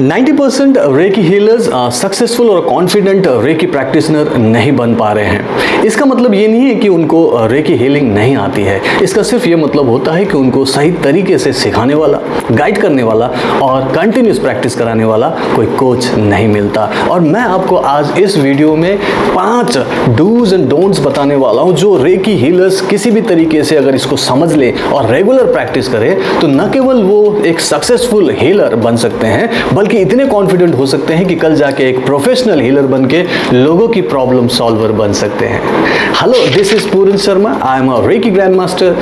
90% recce healers successful और confident recce practitioner नहीं बन पा रहे हैं। इसका मतलब ये नहीं है कि उनको रेकी हीलिंग नहीं आती है। इसका सिर्फ ये मतलब होता है कि उनको सही तरीके से सिखाने वाला, गाइड करने वाला और कंटिन्यूस प्रैक्टिस कराने वाला कोई कोच नहीं मिलता। और मैं आपको आज इस वीडियो में 5 डूज एंड डोंट्स बताने वाला हूँ जो रेकी हीलर्स किसी भी तरीके से अगर इसको समझ ले और रेगुलर प्रैक्टिस करे तो न केवल वो एक सक्सेसफुल हीलर बन सकते हैं बल्कि इतने कॉन्फिडेंट हो सकते हैं कि कल जाके एक प्रोफेशनल हीलर बन के लोगों की प्रॉब्लम सॉल्वर बन सकते हैं। Hello, this is Puran Sharma. I am a Reiki grand master,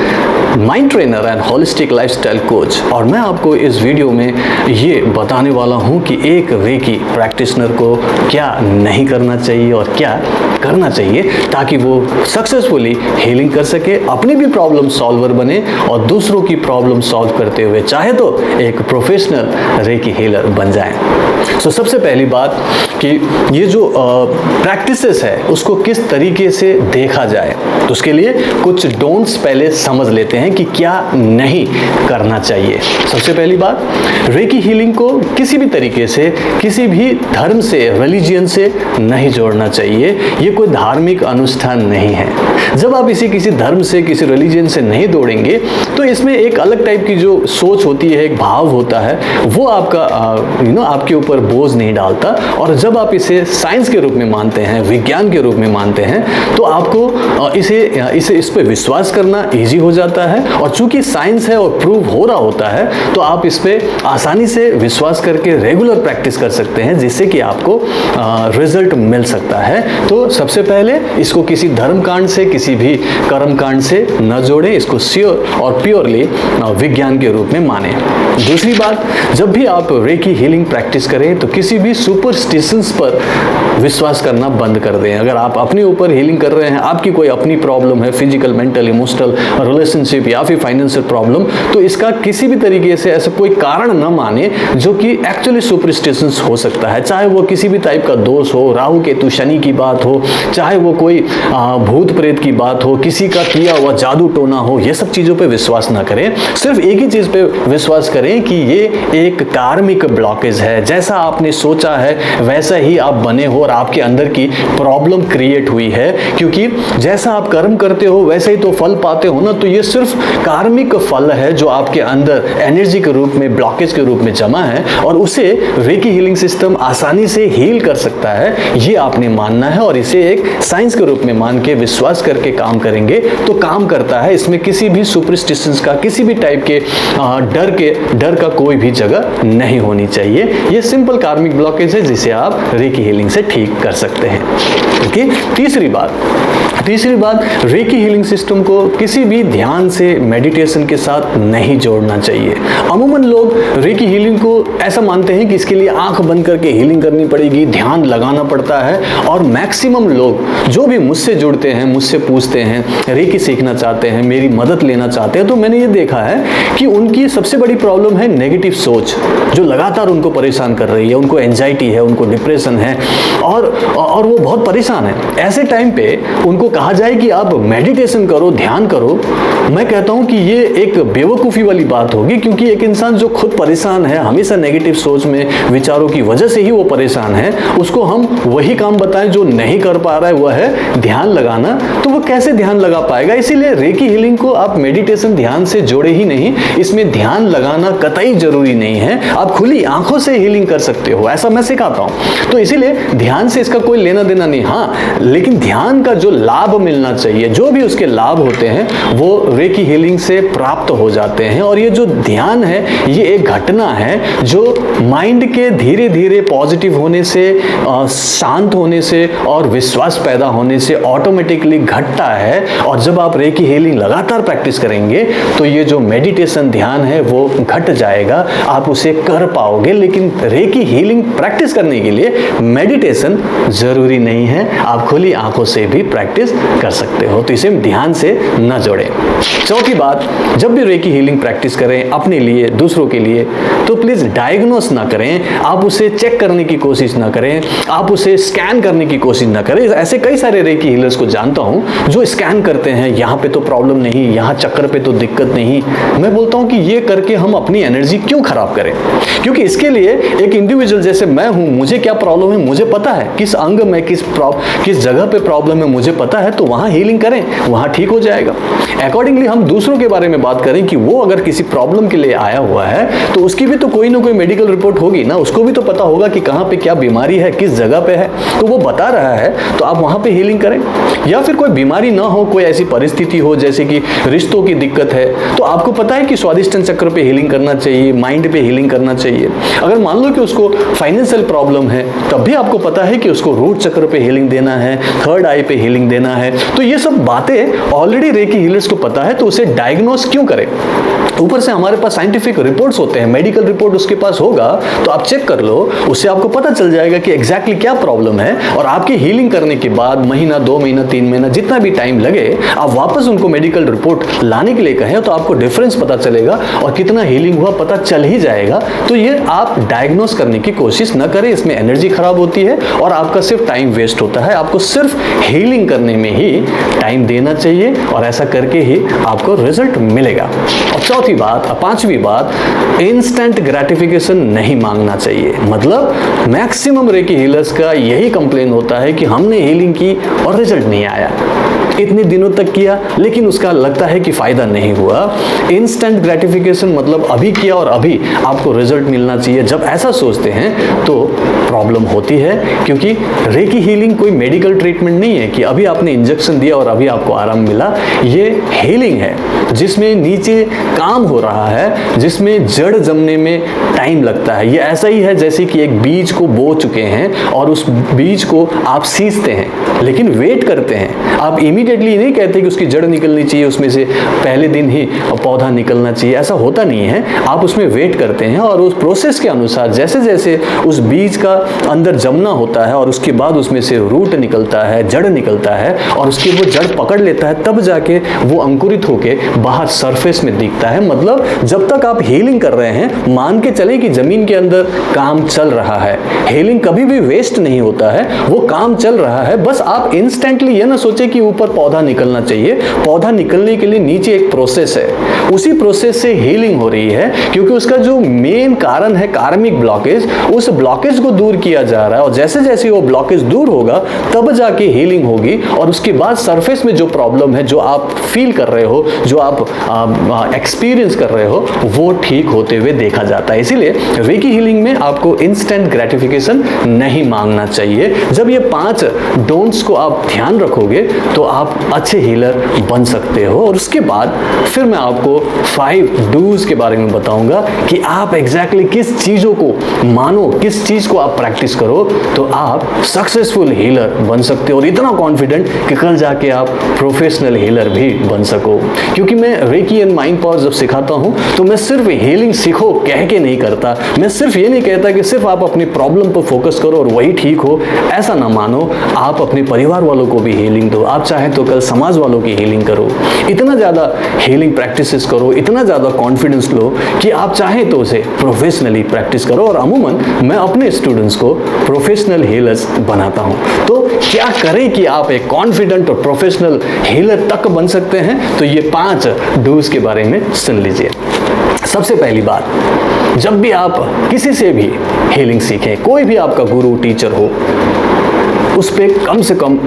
mind trainer and holistic lifestyle coach. और मैं आपको इस वीडियो में ये बताने वाला हूँ कि एक रेकी प्रैक्टिशनर को क्या नहीं करना चाहिए और क्या करना चाहिए ताकि वो सक्सेसफुली हीलिंग कर सके, अपनी भी प्रॉब्लम सॉल्वर बने और दूसरों की प्रॉब्लम सॉल्व करते हुए चाहे तो एक प्रोफेशनल रेकी हीलर बन जाए। सबसे पहली बात कि ये जो प्रैक्टिसेस है उसको किस तरीके से देखा जाए, तो उसके लिए कुछ डोंट्स पहले समझ लेते हैं कि क्या नहीं करना चाहिए। सबसे पहली बात, रेकी हीलिंग को किसी भी तरीके से, किसी भी धर्म से, रिलीजियन से नहीं जोड़ना चाहिए। ये कोई धार्मिक अनुष्ठान नहीं है। जब आप इसे किसी धर्म से, किसी रिलीजियन से नहीं जोड़ेंगे तो इसमें एक अलग टाइप की जो सोच होती है, एक भाव होता है, वो आपका आपके ऊपर बोझ नहीं डालता। और जब आप इसे साइंस के रूप में मानते हैं, विज्ञान के रूप में मानते हैं, तो आपको इस पे विश्वास करना इजी हो जाता है। और चूंकि साइंस है और प्रूव हो रहा होता है तो आप इस पे आसानी से विश्वास करके रेगुलर प्रैक्टिस कर सकते हैं, जिससे कि आपको रिजल्ट मिल सकता है। तो सबसे पहले इसको किसी धर्म कांड से, किसी भी कर्म कांड से न जोड़ें, इसको श्योर और प्योरली विज्ञान के रूप में माने। दूसरी बात, जब भी आप रेकी हीलिंग प्रैक्टिस करें तो किसी भी सुपरस्टिशंस पर विश्वास करना बंद कर दें। अगर आप अपने ऊपर हीलिंग कर रहे हैं, आपकी कोई अपनी प्रॉब्लम है, फिजिकल, मेंटल, इमोशनल, रिलेशनशिप या फिर फाइनेंशियल प्रॉब्लम, तो इसका किसी भी तरीके से ऐसा कोई कारण न माने जो कि एक्चुअली सुपरस्टिशंस हो सकता है। चाहे वो किसी भी टाइप का दोष हो, राहु केतु शनि की बात हो, चाहे वो कोई भूत प्रेत की बात हो, किसी का किया हुआ जादू टोना हो, ये सब चीजों पे विश्वास ना करें। सिर्फ एक ही चीज पे विश्वास करें कि ये एक कार्मिक ब्लॉकेज है। जैसा आपने सोचा है वैसा ही आप बने हो और आपके अंदर की प्रॉब्लम क्रिएट हुई है, क्योंकि जैसा आप कर्म करते हो वैसे ही तो फल पाते हो ना। तो ये सिर्फ कार्मिक फल है जो आपके अंदर एनर्जी के रूप में, ब्लॉकेज के रूप में जमा है और उसे रेकी हीलिंग सिस्टम आसानी से हील कर सकता है। ये आपने मानना है और इसे एक साइंस के रूप में मान के विश्वास करके काम करेंगे तो काम करता है। इसमें किसी भी सुपरस्टिशंस का, किसी भी टाइप के डर का कोई भी जगह नहीं होनी चाहिए। ये सिंपल कार्मिक ब्लॉकेज है जिसे आप रेकी हीलिंग से ठीक कर सकते हैं। ओके, तीसरी बात, रेकी हीलिंग सिस्टम को किसी भी ध्यान से, मेडिटेशन के साथ नहीं जोड़ना चाहिए। अमूमन लोग रेकी हीलिंग को ऐसा मानते हैं कि इसके लिए आंख बंद करके हीलिंग करनी पड़ेगी, ध्यान लगाना पड़ता है। और मैक्सिमम लोग जो भी मुझसे जुड़ते हैं, मुझसे पूछते हैं, रेकी सीखना चाहते हैं, मेरी मदद लेना चाहते हैं, तो मैंने ये देखा है कि उनकी सबसे बड़ी प्रॉब्लम है नेगेटिव सोच, जो लगातार उनको परेशान कर रही है। उनको एंजाइटी है, उनको डिप्रेशन है और वो बहुत परेशान है। ऐसे टाइम पे उनको कहा जाए कि आप मेडिटेशन करो, ध्यान करो, मैं कहता हूं कि ये एक बेवकूफ़ी वाली बात होगी, क्योंकि एक इंसान जो खुद परेशान है, हमेशा नेगेटिव सोच में, विचारों की वजह से ही वो परेशान है, उसको हम वही काम बताएं जो नहीं कर पा रहा है, वह है ध्यान लगाना, तो वो कैसे ध्यान लगा पाएगा। इसीलिए रेकी हीलिंग को आप मेडिटेशन, ध्यान से जोड़े ही नहीं। इसमें ध्यान लगाना कतई जरूरी नहीं है, आप खुली आंखों से हीलिंग कर सकते हो, ऐसा मैं सिखाता हूं। तो इसीलिए ध्यान से इसका कोई लेना देना नहीं। हाँ, लेकिन ध्यान का जो लाभ मिलना चाहिए, जो भी उसके लाभ होते हैं वो रेकी हीलिंग से प्राप्त हो जाते हैं। और ये जो ध्यान है ये एक घटना है जो माइंड के धीरे धीरे पॉजिटिव होने से, शांत होने से और विश्वास पैदा होने से ऑटोमेटिकली घटता है। और जब आप रेकी हीलिंग लगातार प्रैक्टिस करेंगे तो ये जो मेडिटेशन, ध्यान है वो घट जाएगा, आप उसे कर पाओगे। लेकिन रेकी हीलिंग प्रैक्टिस करने के लिए मेडिटेशन जरूरी नहीं है, आप खुली आंखों से भी प्रैक्टिस कर सकते हो। तो इसे ध्यान से न जोड़ें। चौथी बात, जब भी रेकी हीलिंग प्रैक्टिस करें अपने लिए, दूसरों के लिए, तो प्लीज डायग्नोस ना करें। आप उसे चेक करने की कोशिश ना करें, आप उसे स्कैन करने की कोशिश ना करें। ऐसे कई सारे रेकी हीलर्स को जानता हूं जो स्कैन करते हैं, यहाँ पे तो प्रॉब्लम नहीं, यहाँ चक्कर पे तो दिक्कत नहीं। मैं बोलता हूँ कि ये करके हम अपनी एनर्जी क्यों खराब करें? क्योंकि इसके लिए एक इंडिविजुअल जैसे मैं हूँ, मुझे क्या प्रॉब्लम है मुझे पता है, किस अंग में किस जगह पे प्रॉब्लम है मुझे पता है, तो वहाँ हीलिंग करें, वहाँ ठीक हो जाएगा। अकॉर्डिंगली हम दूसरों के बारे में बात करें कि वो अगर किसी प्रॉब्लम के लिए आया हुआ है तो उसकी भी तो कोई ना कोई मेडिकल रिपोर्ट होगी ना, उसको भी तो पता होगा कि कहाँ पे क्या बीमारी है, किस जगह पे है, तो वो बता रहा है तो आप वहाँ पे हीलिंग करें। या फिर कोई बीमारी ना हो, कोई ऐसी परिस्थिति हो जैसे कि रिश्तों की दिक्कत है, तो आपको पता है कि स्वादिष्टान चक्र पे हीलिंग करना चाहिए, माइंड पे हीलिंग करना चाहिए। अगर मान लो कि उसको फाइनेंशियल प्रॉब्लम है, तब भी आपको पता है कि उसको रूट चक्र पे हीलिंग देना है, थर्ड आई पे हीलिंग देना है। तो ये सब बातें ऑलरेडी रेकी हीलर्स को पता है, तो उसे डायग्नोस क्यों करें? ऊपर से हमारे पास साइंटिफिक रिपोर्ट्स होते हैं, मेडिकल रिपोर्ट उसके पास होगा, तो आप चेक कर लो, उससे आपको पता चल जाएगा कि एग्जैक्टली क्या प्रॉब्लम है। और आपकी हीलिंग करने के बाद महीना, 2 महीना, 3 महीना, जितना भी टाइम लगे, आप वापस उनको मेडिकल रिपोर्ट लाने के लिए कहें तो आपको डिफरेंस पता चलेगा और कितना हीलिंग हुआ पता चल ही जाएगा। तो ये आप डायग्नोस करने की कोशिश न करें, इसमें एनर्जी खराब होती है और आपका सिर्फ टाइम वेस्ट होता है। आपको सिर्फ हीलिंग करने में ही टाइम देना चाहिए और ऐसा करके ही आपको रिजल्ट मिलेगा। और चौथी बात, पांचवी बात, इंस्टेंट ग्रेटिफिकेशन नहीं मांगना चाहिए। मतलब मैक्सिमम रेकी हीलर्स का यही कंप्लेन होता है कि हमने हीलिंग की और रिजल्ट नहीं आया, इतने दिनों तक किया लेकिन उसका लगता है कि फायदा नहीं हुआ। इंस्टेंट ग्रेटिफिकेशन मतलब अभी किया और अभी आपको रिजल्ट मिलना चाहिए। जब ऐसा सोचते हैं तो प्रॉब्लम होती है, क्योंकि रेकी हीलिंग कोई मेडिकल ट्रीटमेंट नहीं है कि अभी आपने इंजेक्शन दिया और अभी आपको आराम मिला। ये हीलिंग है जिसमें नीचे काम हो रहा है, जिसमें जड़ जमने में टाइम लगता है। ये ऐसा ही है जैसे कि एक बीज को बो चुके हैं और उस बीज को आप सींचते हैं लेकिन वेट करते हैं। आप इमीडिएटली नहीं कहते कि उसकी जड़ निकलनी चाहिए, उसमें से पहले दिन ही पौधा निकलना चाहिए, ऐसा होता नहीं है। आप उसमें वेट करते हैं और उस प्रोसेस के अनुसार जैसे जैसे उस बीज का अंदर जमना होता है और उसके बाद उसमें से रूट निकलता है, जड़ निकलता है और उसकी वो जड़ पकड़ लेता है, तब जाके वो अंकुरित होके बाहर सरफेस में दिखता है। मतलब जब तक आप हीलिंग कर रहे हैं, मान के चलें कि जमीन के अंदर काम चल रहा है। हीलिंग कभी भी वेस्ट नहीं होता है, वो काम चल रहा है। बस आप इंस्टेंटली ये ना सोचे कि ऊपर पौधा निकलना चाहिए। पौधा निकलने के लिए नीचे एक प्रोसेस है, उसी प्रोसेस से हीलिंग हो रही है, क्योंकि उसका जो मेन कारण है कार्मिक ब्लॉकेज, उस ब्लॉकेज को दूर किया जा रहा है। और जैसे जैसे वो ब्लॉकेज दूर होगा तब जाके हीलिंग होगी और उसके बाद सरफेस में जो प्रॉब्लम है, जो आप फील कर रहे हो, जो आप एक्सपीरियंस कर रहे हो, वो ठीक होते हुए देखा जाता है। इसीलिए रेकी हीलिंग में आपको इंस्टेंट ग्रेटिफिकेशन नहीं मांगना चाहिए। जब ये 5 डोंट्स को आप ध्यान रखोगे तो आप अच्छे हीलर बन सकते हो। और उसके बाद फिर मैं आपको 5 डूज के बारे में बताऊंगा कि आप एग्जैक्टली किस चीजों को मानो, किस चीज को आप प्रैक्टिस करो तो आप सक्सेसफुल हीलर बन सकते हो और इतना कॉन्फिडेंट कि कल जाके आप प्रोफेशनल हीलर भी बन सको। क्योंकि मैं रेकी एंड माइंड पावर जब सिखाता हूं तो मैं सिर्फ हीलिंग सीखो कह के नहीं करता। मैं सिर्फ ये नहीं कहता कि सिर्फ आप अपनी प्रॉब्लम पर फोकस करो और वही ठीक हो, ऐसा ना मानो। आप अपने परिवार वालों को भी हीलिंग दो, आप चाहे तो कल समाज वालों की हीलिंग करो। इतना ज़्यादा हीलिंग प्रैक्टिसेस करो, इतना ज़्यादा कॉन्फिडेंस लो कि आप चाहें तो उसे प्रोफेशनली प्रैक्टिस करो। और अमूमन मैं अपने स्टूडेंट्स को प्रोफेशनल हीलर्स बनाता हूं। तो क्या करें कि आप एक कॉन्फिडेंट और प्रोफेशनल हीलर तक बन सकते हैं? तो ये 5 डूज के बारे में सुन लीजिए। सबसे पहली बात, जब भी आप किसी से भी हीलिंग सीखें, कोई भी आपका गुरु टीचर हो, उस पर कम से कम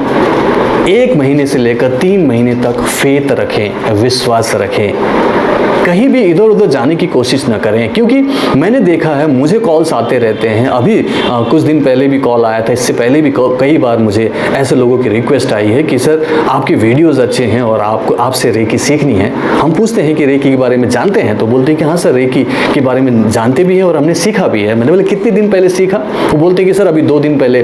1 महीने से लेकर 3 महीने तक फेथ रखें, विश्वास रखें। कहीं भी इधर उधर जाने की कोशिश ना करें, क्योंकि मैंने देखा है, मुझे कॉल्स आते रहते हैं। अभी कुछ दिन पहले भी कॉल आया था, इससे पहले भी कई बार मुझे ऐसे लोगों की रिक्वेस्ट आई है कि सर आपके वीडियोस अच्छे हैं और आपसे रेकी सीखनी है। हम पूछते हैं कि रेकी के बारे में जानते हैं? तो बोलते हैं कि हाँ सर, रेकी के बारे में जानते भी हैं और हमने सीखा भी है। मैंने बोला कितने दिन पहले सीखा? वो बोलते हैं कि सर अभी 2 दिन पहले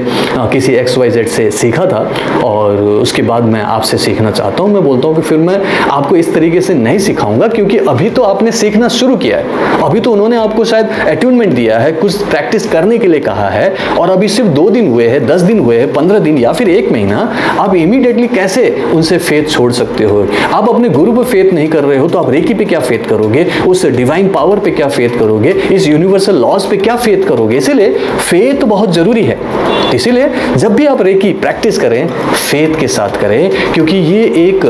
किसी XYZ से सीखा था और उसके बाद मैं आपसे सीखना चाहता हूँ। मैं बोलता हूँ कि फिर मैं आपको इस तरीके से नहीं सिखाऊंगा, क्योंकि अभी अभी तो आपने सीखना शुरू किया है, अभी तो उन्होंने आपको शायद अट्यूनमेंट दिया है, कुछ प्रैक्टिस करने के लिए कहा है, और अभी सिर्फ 2 दिन हुए हैं, 10 दिन हुए हैं, 15 दिन या फिर 1 महीना, आप इमीडिएटली कैसे उनसे फेथ छोड़ सकते हो? आप अपने गुरु पर फेथ नहीं कर रहे हो तो आप रेकी पे क्या फेथ करोगे? उस डिवाइन पावर पे क्या फेथ करोगे? इस यूनिवर्सल लॉज पे क्या फेथ करोगे? इसीलिए फेथ बहुत जरूरी है। इसीलिए जब भी आप रेकी प्रैक्टिस करें, फेथ के साथ करें, क्योंकि ये एक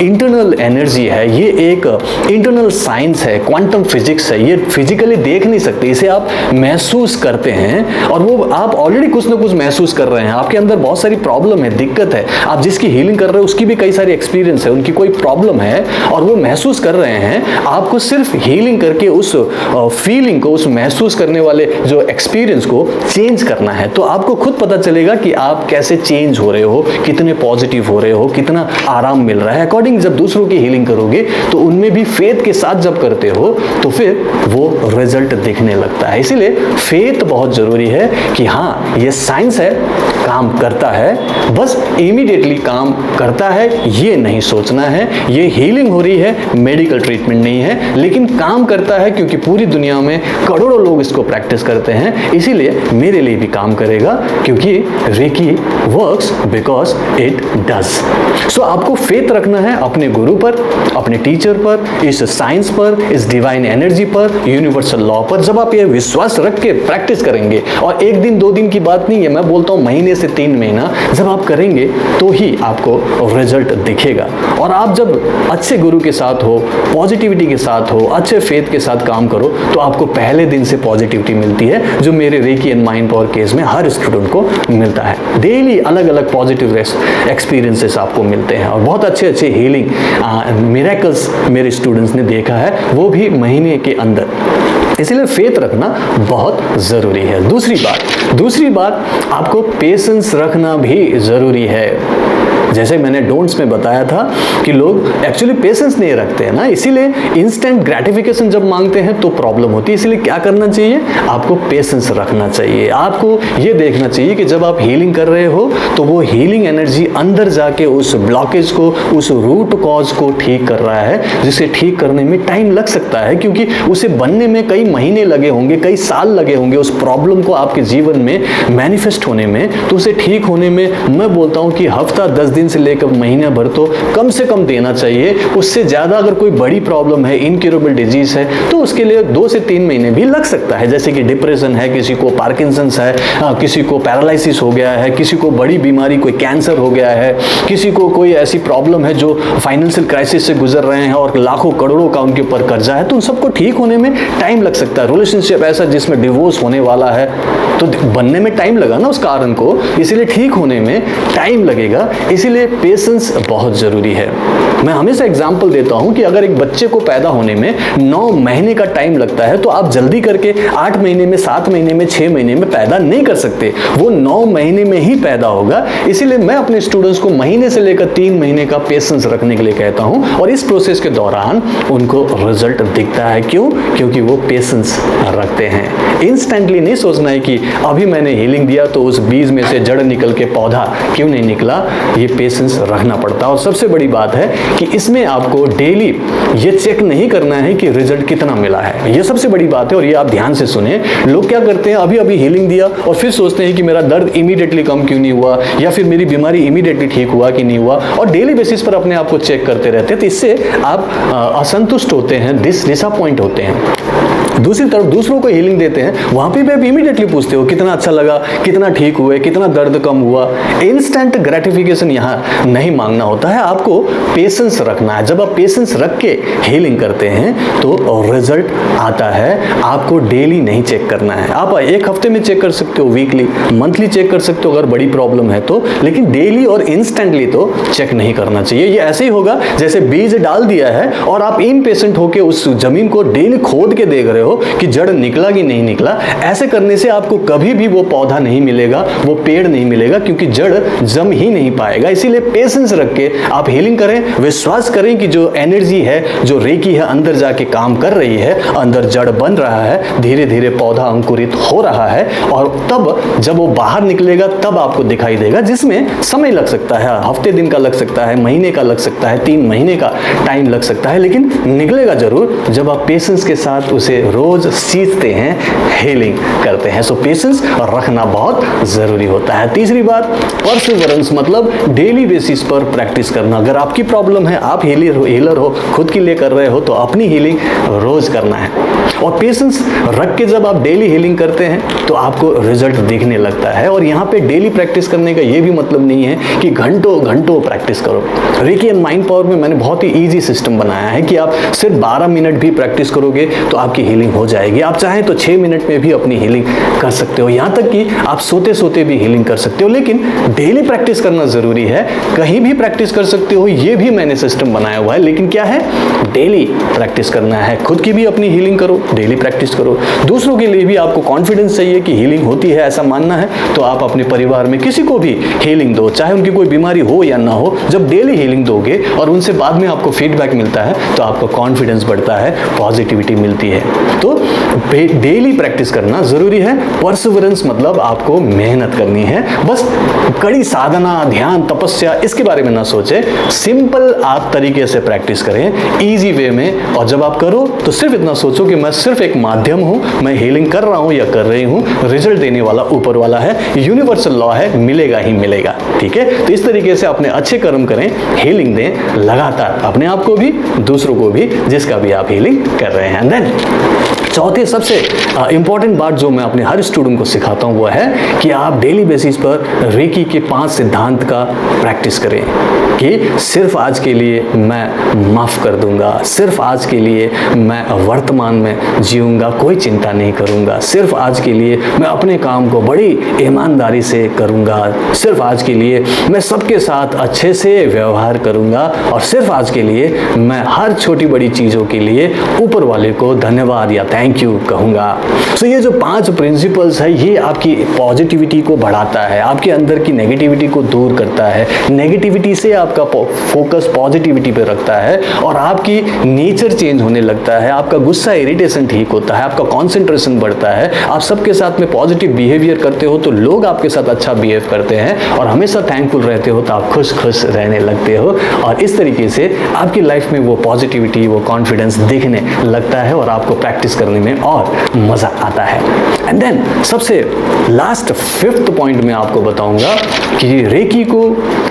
इंटरनल एनर्जी है, ये एक इंटरनल साइंस है, क्वांटम फिजिक्स है। ये फिजिकली देख नहीं सकते, इसे आप महसूस करते हैं, और वो आप ऑलरेडी कुछ ना कुछ महसूस कर रहे हैं। आपके अंदर बहुत सारी प्रॉब्लम है, दिक्कत है, आप जिसकी हीलिंग कर रहे हो उसकी भी कई सारी एक्सपीरियंस है, उनकी कोई प्रॉब्लम है और वो महसूस कर रहे हैं। आपको सिर्फ हीलिंग करके उस फीलिंग को, उस महसूस करने वाले जो एक्सपीरियंस को चेंज करना है, तो आपको खुद पता चलेगा कि आप कैसे चेंज हो रहे हो, कितने पॉजिटिव हो रहे हो, कितना आराम मिल रहा है। अकॉर्डिंग जब दूसरों की हीलिंग करोगे तो उनमें भी फेथ के साथ जब करते हो तो फिर वो रिजल्ट दिखने लगता है। इसीलिए फेथ बहुत जरूरी है कि हाँ, ये साइंस है, काम करता है, बस इमीडिएटली काम करता है ये नहीं सोचना है। ये हीलिंग हो रही है, मेडिकल ट्रीटमेंट नहीं है, लेकिन काम करता है, क्योंकि पूरी दुनिया में करोड़ों लोग इसको प्रैक्टिस करते हैं। इसीलिए मेरे लिए भी काम करेगा, क्योंकि reiki works because it does. So आपको फेथ रखना है अपने गुरु पर, अपने टीचर पर, इस साइंस पर, इस डिवाइन एनर्जी पर, यूनिवर्सल लॉ पर। जब आप ये विश्वास रख के प्रैक्टिस करेंगे, और 1 दिन 2 दिन की बात नहीं है, मैं बोलता हूँ महीने से 3 महीना जब आप करेंगे तो ही आपको रिजल्ट दिखेगा। और आप जब अच्छे गुरु के साथ हो, पॉजिटिविटी के साथ हो, अच्छे फेथ के साथ काम करो, तो आपको पहले दिन से पॉजिटिविटी मिलती है, जो मेरे recce and mind power case में हर स्टूडेंट को मिलता है। डेली अलग अलग पॉजिटिव एक्सपीरियंसेस आपको मिलते हैं, और बहुत अच्छे अच्छे हीलिंग मिरेकल्स मेरे स्टूडेंट्स ने देखा है, वो भी महीने के अंदर। इसलिए फेथ रखना बहुत ज़रूरी है। दूसरी बात आपको पेशेंस रखना भी ज़रूरी है। जैसे मैंने डोंट्स में बताया था कि लोग एक्चुअली पेशेंस नहीं रखते हैं ना, इसीलिए इंस्टेंट ग्रेटिफिकेशन जब मांगते हैं तो प्रॉब्लम होती है। इसलिए क्या करना चाहिए? आपको पेशेंस रखना चाहिए। आपको ये देखना चाहिए कि जब आप हीलिंग कर रहे हो तो वो हीलिंग एनर्जी अंदर जाके उस ब्लॉकेज को, उस रूट कॉज को ठीक कर रहा है, जिसे ठीक करने में टाइम लग सकता है, क्योंकि उसे बनने में कई महीने लगे होंगे, कई साल लगे होंगे उस प्रॉब्लम को आपके जीवन में मैनिफेस्ट होने में। तो उसे ठीक होने में मैं बोलता हूँ कि हफ्ता 10 दिन से लेकर महीना भर तो कम से कम देना चाहिए। उससे ज़्यादा अगर कोई बड़ी प्रॉब्लम है, इनक्यूरेबल डिजीज है, तो उसके लिए 2 से 3 महीने भी लग सकता है। जैसे कि डिप्रेशन है, किसी को पार्किंसंस है, किसी को पैरालिसिस हो गया है, किसी को बड़ी बीमारी कोई कैंसर हो गया है, किसी को कोई ऐसी प्रॉब्लम है जो फाइनेंशियल क्राइसिस से गुजर रहे हैं और लाखों करोड़ों का उनके ऊपर कर्जा है, तो उन सबको ठीक होने में टाइम लग सकता है। रिलेशनशिप ऐसा जिसमें डिवोर्स होने वाला है, तो बनने में टाइम लगा ना उस कारण को, इसीलिए ठीक होने में टाइम लगेगा। इसीलिए पेशेंस बहुत जरूरी है। मैं हमेशा एग्जांपल देता हूं कि अगर एक बच्चे को पैदा होने में 9 महीने का टाइम लगता है, तो आप जल्दी करके 8 महीने में, 7 महीने में, 6 महीने में पैदा नहीं कर सकते। वो 9 महीने में ही पैदा होगा। इसीलिए मैं अपने स्टूडेंट्स को महीने से लेकर 3 महीने का पेशेंस रखने के लिए कहता हूं, और इस प्रोसेस के दौरान उनको रिजल्ट दिखता है। क्यों? क्योंकि वो पेशेंस रखते हैं। इंस्टेंटली नहीं सोचना है कि अभी मैंने हीलिंग दिया तो उस बीज में से जड़ निकल के पौधा क्यों नहीं निकला। ये पेशेंस रखना पड़ता है। और सबसे बड़ी बात है कि इसमें आपको डेली ये चेक नहीं करना है कि रिजल्ट कितना मिला है। ये सबसे बड़ी बात है, और ये आप ध्यान से सुने। लोग क्या करते हैं, अभी अभी हीलिंग दिया और फिर सोचते हैं कि मेरा दर्द इमीडिएटली कम क्यों नहीं हुआ, या फिर मेरी बीमारी इमीडिएटली ठीक हुआ कि नहीं हुआ, और डेली बेसिस पर अपने आप को चेक करते रहते हैं। तो इससे आप असंतुष्ट होते हैं, डिसअपॉइंट होते हैं। दूसरी तरफ दूसरों को हीलिंग देते हैं, वहां पे भी आप इमीडिएटली पूछते हो कितना अच्छा लगा, कितना ठीक हुए, कितना दर्द कम हुआ। इंस्टेंट ग्रेटिफिकेशन यहाँ नहीं मांगना होता है, आपको पेशेंस रखना है। जब आप पेशेंस रख के हीलिंग करते हैं तो रिजल्ट आता है। आपको डेली नहीं चेक करना है। आप एक हफ्ते में चेक कर सकते हो, वीकली, मंथली चेक कर सकते हो अगर बड़ी प्रॉब्लम है तो, लेकिन डेली और इंस्टेंटली तो चेक नहीं करना चाहिए। ये ऐसे ही होगा जैसे बीज डाल दिया है और आप इम्पेशेंट होकर उस जमीन को डेली खोद के देख रहे हो हो कि जड़ निकला कि नहीं निकला। ऐसे करने से आपको कभी भी वो पौधा नहीं मिलेगा, वो पेड़ नहीं मिलेगा, क्योंकि जड़ जम ही नहीं पाएगा। इसीलिए पेशेंस रख के आप हीलिंग करें, विश्वास करें कि जो एनर्जी है, जो रेकी है, अंदर जाके काम कर रही है, अंदर जड़ बन रहा है, धीरे धीरे पौधा अंकुरित हो रहा है, और तब जब वो बाहर निकलेगा तब आपको दिखाई देगा, जिसमें समय लग सकता है, हफ्ते दिन का लग सकता है, महीने का लग सकता है, 3 महीने का टाइम लग सकता है, लेकिन निकलेगा जरूर जब आप पेशेंस के साथ उसे रोज सींचते हैं, हीलिंग करते हैं। सो पेशेंस रखना बहुत जरूरी होता है। तीसरी बात, परसिवरेंस, मतलब डेली बेसिस पर प्रैक्टिस करना। अगर आपकी प्रॉब्लम है, आप हीलर हो, खुद के लिए कर रहे हो, तो अपनी हीलिंग रोज करना है। और पेशेंस रख के जब आप डेली हीलिंग करते हैं तो आपको रिजल्ट दिखने लगता है। और यहाँ पे डेली प्रैक्टिस करने का ये भी मतलब नहीं है कि घंटों घंटों प्रैक्टिस करो। रेकी एंड माइंड पावर में मैंने बहुत ही ईजी सिस्टम बनाया है कि आप सिर्फ 12 मिनट भी प्रैक्टिस करोगे तो आपकी हीलिंग हो जाएगी। आप चाहें तो 6 मिनट में भी अपनी हीलिंग कर सकते हो, यहाँ तक कि आप सोते सोते भी हीलिंग कर सकते हो। लेकिन डेली प्रैक्टिस करना जरूरी है। कहीं भी प्रैक्टिस कर सकते हो, ये भी मैंने सिस्टम बनाया हुआ है, लेकिन क्या है, डेली प्रैक्टिस करना है। खुद की भी अपनी हीलिंग करो, डेली प्रैक्टिस करो। दूसरों के लिए भी आपको कॉन्फिडेंस चाहिए कि हीलिंग होती है, ऐसा मानना है, तो आप अपने परिवार में किसी को भी हीलिंग दो, चाहे उनकी कोई बीमारी हो या ना हो। जब डेली हीलिंग दोगे और उनसे बाद में आपको फीडबैक मिलता है तो आपका कॉन्फिडेंस बढ़ता है, पॉजिटिविटी मिलती है। तो डेली प्रैक्टिस करना जरूरी है। परसिवरेंस मतलब आपको मेहनत करनी है। बस कड़ी साधना, ध्यान, तपस्या, इसके बारे में ना सोचे। सिंपल आप तरीके से प्रैक्टिस करें, इजी वे में। और जब आप करो तो सिर्फ इतना सोचो कि मैं सिर्फ एक माध्यम हूं, मैं हीलिंग कर रहा हूं या कर रही हूं, रिजल्ट देने वाला ऊपर वाला है, यूनिवर्सल लॉ है, मिलेगा ही मिलेगा। ठीक है, तो इस तरीके से अपने अच्छे कर्म करें, हीलिंग दें लगातार, अपने आप को भी, दूसरों को भी, जिसका भी आप हीलिंग कर रहे हैं। देन चौथी सबसे इंपॉर्टेंट बात जो मैं अपने हर स्टूडेंट को सिखाता हूं वो है कि आप डेली बेसिस पर रेकी के 5 सिद्धांत का प्रैक्टिस करें। कि सिर्फ आज के लिए मैं माफ कर दूंगा, सिर्फ आज के लिए मैं वर्तमान में जीऊंगा, कोई चिंता नहीं करूंगा, सिर्फ आज के लिए मैं अपने काम को बड़ी ईमानदारी से करूंगा, सिर्फ आज के लिए मैं सबके साथ अच्छे से व्यवहार करूंगा, और सिर्फ आज के लिए मैं हर छोटी बड़ी चीज़ों के लिए ऊपर वाले को धन्यवाद या थैंक यू कहूँगा। तो ये जो 5 प्रिंसिपल्स है, ये आपकी पॉजिटिविटी को बढ़ाता है, आपके अंदर की नेगेटिविटी को दूर करता है, नेगेटिविटी से आपका फोकस पॉजिटिविटी पे रखता है, और आपकी नेचर चेंज होने लगता है, आपका गुस्सा, इरिटेशन ठीक होता है, आपका कॉन्सेंट्रेशन बढ़ता है, आप सबके साथ में पॉजिटिव बिहेवियर करते हो तो लोग आपके साथ अच्छा बिहेव करते हैं, और हमेशा थैंकफुल रहते हो तो आप खुश खुश रहने लगते हो, और इस तरीके से आपकी लाइफ में वो पॉजिटिविटी, वो कॉन्फिडेंस दिखने लगता है, और आपको प्रैक्टिस करने में और मजा आता है। एंड देन सबसे लास्ट 5th पॉइंट में आपको बताऊंगा कि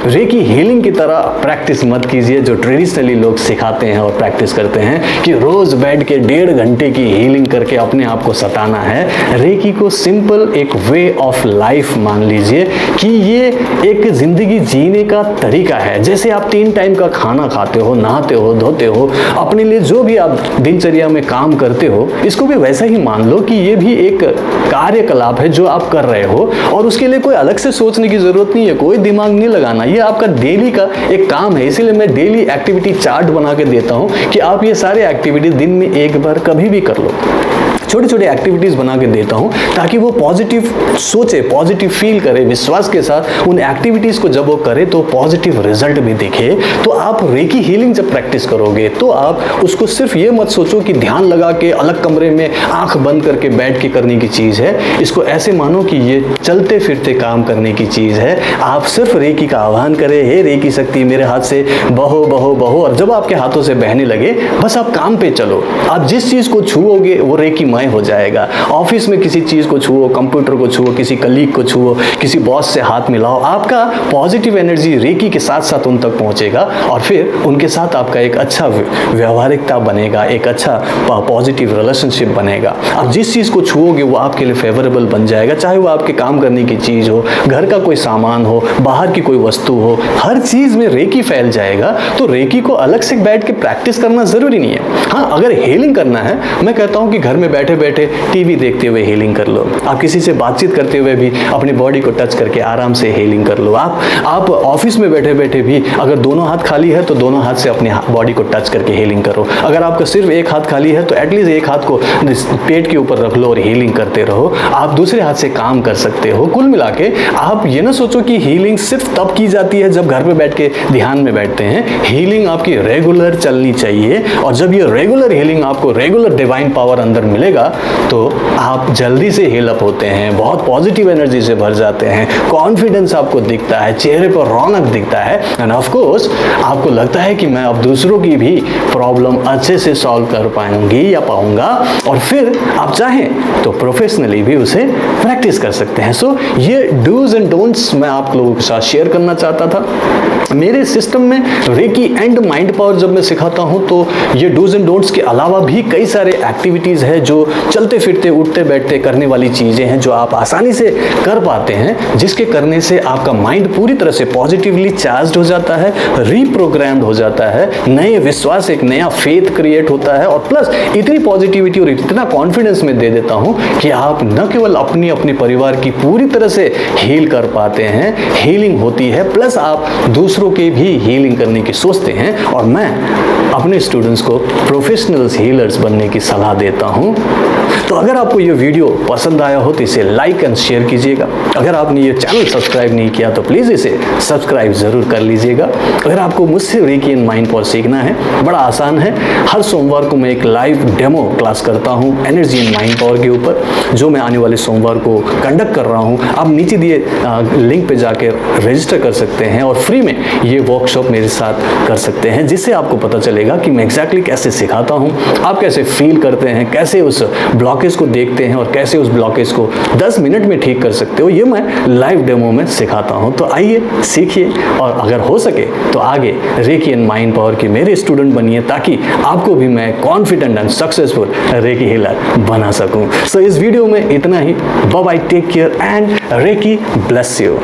रेकी हीलिंग की तरह प्रैक्टिस मत कीजिए, जो ट्रेडिशनली लोग सिखाते हैं और प्रैक्टिस करते हैं कि रोज बैठ के 1.5 घंटे की हीलिंग करके अपने आप को सताना है। रेकी को सिंपल एक वे ऑफ लाइफ मान लीजिए कि ये एक जिंदगी जीने का तरीका है। जैसे आप 3 टाइम का खाना खाते हो, नहाते हो, धोते हो, अपने लिए जो भी आप दिनचर्या में काम करते हो, इसको भी वैसा ही मान लो कि ये भी एक कार्यकलाप है जो आप कर रहे हो, और उसके लिए कोई अलग से सोचने की जरूरत नहीं है, कोई दिमाग नहीं लगाना, ये आपका डेली का एक काम है। इसीलिए मैं डेली एक्टिविटी चार्ट बना के देता हूं कि आप ये सारे एक्टिविटीज दिन में एक बार कभी भी कर लो। छोटे छोटे एक्टिविटीज बना के देता हूं ताकि वो पॉजिटिव सोचे, पॉजिटिव फील करे, विश्वास के साथ उन एक्टिविटीज को जब वो करे तो पॉजिटिव रिजल्ट भी दिखे। तो आप रेकी हीलिंग जब प्रैक्टिस करोगे तो आप उसको सिर्फ ये मत सोचो कि ध्यान लगा के अलग कमरे में आंख बंद करके बैठ के करने की चीज है। इसको ऐसे मानो कि ये चलते फिरते काम करने की चीज है। आप सिर्फ रेकी का आह्वान करें, हे रेकी शक्ति मेरे हाथ से बहो बहो बहो, और जब आपके हाथों से बहने लगे बस आप काम पे चलो। आप जिस चीज को छुओगे वो रेकी मय हो जाएगा। ऑफिस में किसी चीज को छुओ, कंप्यूटर को छुओ, किसी कलीग को छुओ, किसी बॉस से हाथ मिलाओ, आपका पॉजिटिव एनर्जी रेकी के साथ साथ उन तक पहुंचेगा, और फिर उनके साथ आपका एक अच्छा व्यवहारिकता बनेगा, एक अच्छा पॉजिटिव रिलेशनशिप बनेगा। आप जिस चीज को छुओगे वो आपके लिए फेवरेबल बन जाएगा, चाहे वो आपके काम करने की चीज हो, घर का कोई सामान हो, बाहर की कोई वस्तु हो, हर चीज में रेकी फैल जाएगा। तो रेकी को अलग से बैठ के प्रैक्टिस करना जरूरी नहीं है। हाँ, अगर हीलिंग करना है, मैं कहता हूं कि घर में बैठे बैठे बैठे टीवी देखते हुए हीलिंग कर लो। आप किसी से बातचीत करते हुए भी अपनी बॉडी को टच करके आराम से हीलिंग कर लो। आप ऑफिस में बैठे बैठे भी अगर दोनों हाथ खाली है तो दोनों हाथ से अपनी बॉडी को टच करके हीलिंग करो। अगर आपका सिर्फ एक हाथ खाली है तो एटलीस्ट एक हाथ को पेट के ऊपर रख लो और हीलिंग करते रहो। आप दूसरे हाथ से काम कर सकते हो। कुल मिला के आप ये ना सोचो कि हीलिंग सिर्फ तब की जाती है जब घर पे बैठ के ध्यान में बैठते हैं। हीलिंग आपकी रेगुलर चलनी चाहिए, और जब ये रेगुलर हीलिंग आपको रेगुलर डिवाइन पावर अंदर मिलेगा तो आप जल्दी से हील अप होते हैं, बहुत पॉजिटिव एनर्जी से भर जाते हैं, कॉन्फिडेंस आपको दिखता है, चेहरे पर रौनक दिखता है, एंड ऑफ कोर्स आपको लगता है कि मैं अब दूसरों की भी प्रॉब्लम अच्छे से सॉल्व कर पाऊंगी या पाऊंगा, और फिर आप चाहें तो प्रोफेशनली भी उसे प्रैक्टिस कर सकते हैं। सो ये डूज एंड डोंट्स मैं आप लोगों के साथ शेयर करना चाहता था। मेरे सिस्टम में रेकी एंड माइंड पावर जब मैं सिखाता हूं तो ये डूज एंड डोंट्स के अलावा भी कई सारे एक्टिविटीज हैं जो चलते फिरते उठते बैठते करने वाली चीजें हैं जो आप आसानी से कर पाते हैं, जिसके करने से आपका माइंड पूरी तरह से पॉजिटिवली चार्ज हो जाता है, रीप्रोग्राम्ड हो जाता है, नए विश्वास, एक नया फेथ क्रिएट होता है, और प्लस इतनी पॉजिटिविटी और इतना कॉन्फिडेंस में दे देता हूं कि आप न केवल अपने परिवार की पूरी तरह से हील कर पाते हैं, हीलिंग होती है, प्लस आप दूसरों के भी हीलिंग करने की सोचते हैं। और मैं अपने स्टूडेंट्स को प्रोफेशनल्स हीलर्स बनने की सलाह देता हूं। तो अगर आपको ये वीडियो पसंद आया हो तो इसे लाइक एंड शेयर कीजिएगा। अगर आपने ये चैनल सब्सक्राइब नहीं किया तो प्लीज़ इसे सब्सक्राइब ज़रूर कर लीजिएगा। अगर आपको मुझसे रेकी एंड माइंड पावर सीखना है, बड़ा आसान है। हर सोमवार को मैं एक लाइव डेमो क्लास करता हूँ एनर्जी एंड माइंड पावर के ऊपर, जो मैं आने वाले सोमवार को कंडक्ट कर रहा हूँ। आप नीचे दिए लिंक पे जाकर रजिस्टर कर सकते हैं और फ्री में ये वर्कशॉप मेरे साथ कर सकते हैं, जिससे आपको पता चलेगा कि मैं एग्जैक्टली कैसे सिखाता हूँ, आप कैसे फील करते हैं, कैसे उस ब्लॉकेज को देखते हैं और कैसे उस ब्लॉकेज को 10 मिनट में ठीक कर सकते हो। ये मैं लाइव डेमो में सिखाता हूँ। तो आइए सीखिए, और अगर हो सके तो आगे रेकी एंड माइंड पावर की मेरे स्टूडेंट बनिए, ताकि आपको भी मैं confident and successful reiki healer बना सकूँ। सो इस वीडियो में इतना ही। Bye bye, take care and reiki bless you.